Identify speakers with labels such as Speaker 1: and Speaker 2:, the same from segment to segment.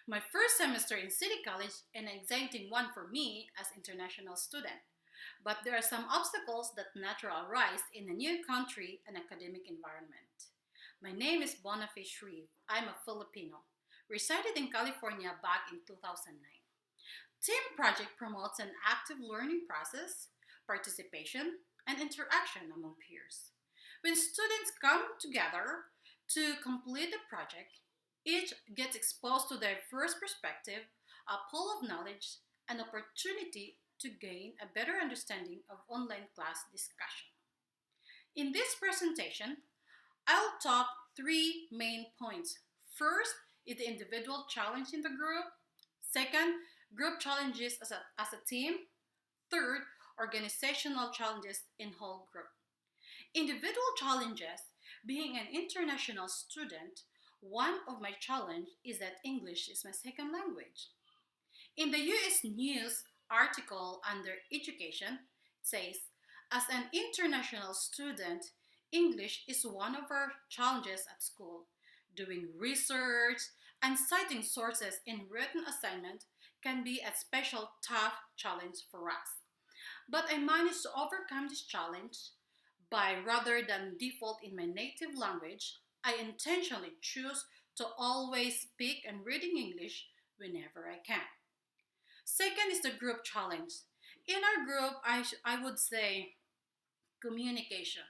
Speaker 1: My first semester in City College, an exciting one for me as international student. But there are some obstacles that naturally arise in a new country and academic environment. My name is Boniface Shreve. I'm a Filipino, resided in California back in 2009. Team project promotes an active learning process, participation, and interaction among peers. When students come together to complete the project, each gets exposed to diverse perspective, a pool of knowledge, an opportunity to gain a better understanding of online class discussion. In this presentation, I'll talk three main points. First is the individual challenge in the group. Second, group challenges as a team. Third, organizational challenges in whole group. Individual challenges. Being an international student, one of my challenge is that English is my second language. In the US News article under education, it says, as an international student, English is one of our challenges at school. Doing research and citing sources in written assignment can be a special tough challenge for us. But I managed to overcome this challenge by rather than default in my native language, I intentionally choose to always speak and reading English whenever I can. Second is the group challenge. In our group, I would say communication.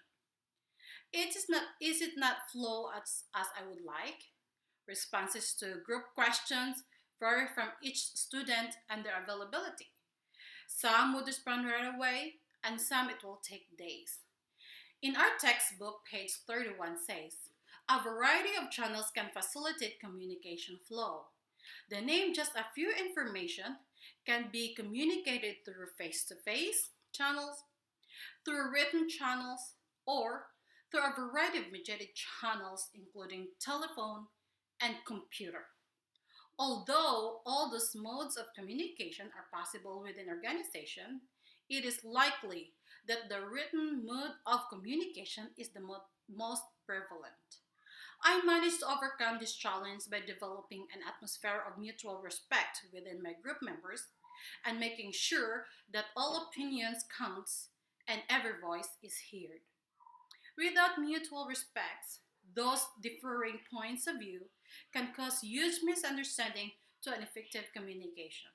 Speaker 1: Is it not flow as I would like? Responses to group questions vary from each student and their availability. Some would respond right away, and some it will take days. In our textbook, page 31 says, a variety of channels can facilitate communication flow. The name just a few information can be communicated through face-to-face channels, through written channels, or through a variety of mediated channels including telephone and computer. Although all those modes of communication are possible within organization, it is likely that the written mode of communication is the most prevalent. I managed to overcome this challenge by developing an atmosphere of mutual respect within my group members and making sure that all opinions counts and every voice is heard. Without mutual respect, those differing points of view can cause huge misunderstanding to an effective communication.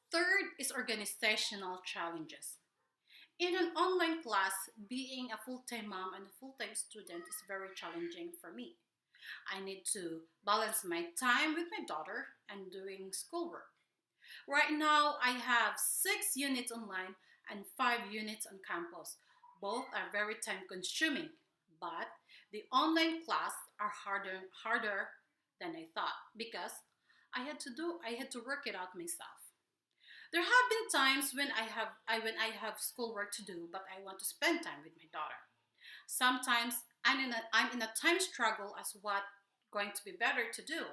Speaker 1: Third is organizational challenges. In an online class, being a full-time mom and a full-time student is very challenging for me. I need to balance my time with my daughter and doing schoolwork. Right now, I have 6 units online and 5 units on campus. Both are very time-consuming, but the online class are harder than I thought because I had to work it out myself. There have been times when I have schoolwork to do, but I want to spend time with my daughter. Sometimes I'm in a time struggle as what going to be better to do.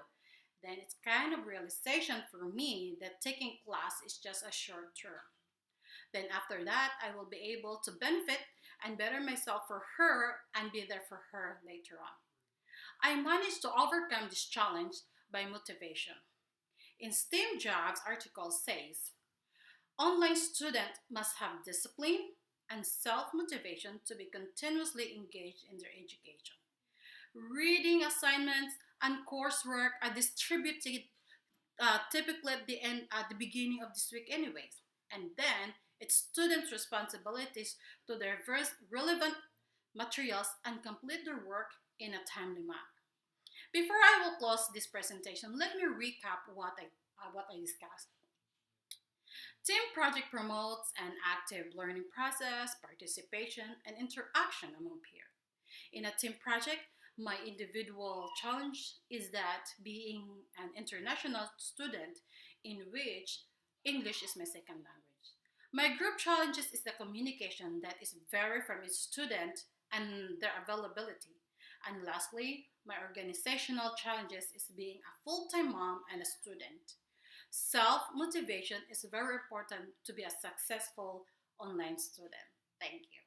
Speaker 1: Then it's kind of realization for me that taking class is just a short term. Then after that, I will be able to benefit and better myself for her and be there for her later on. I managed to overcome this challenge by motivation. In STEAM Jobs article says, online students must have discipline and self-motivation to be continuously engaged in their education. Reading assignments and coursework are distributed typically at the beginning of this week anyways. And then it's students' responsibilities to diverse relevant materials and complete their work in a timely manner. Before I will close this presentation, let me recap what I discussed. Team project promotes an active learning process, participation, and interaction among peers. In a team project, my individual challenge is that being an international student in which English is my second language. My group challenges is the communication that is vary from each student and their availability. And lastly, my organizational challenges is being a full-time mom and a student. Self-motivation is very important to be a successful online student. Thank you.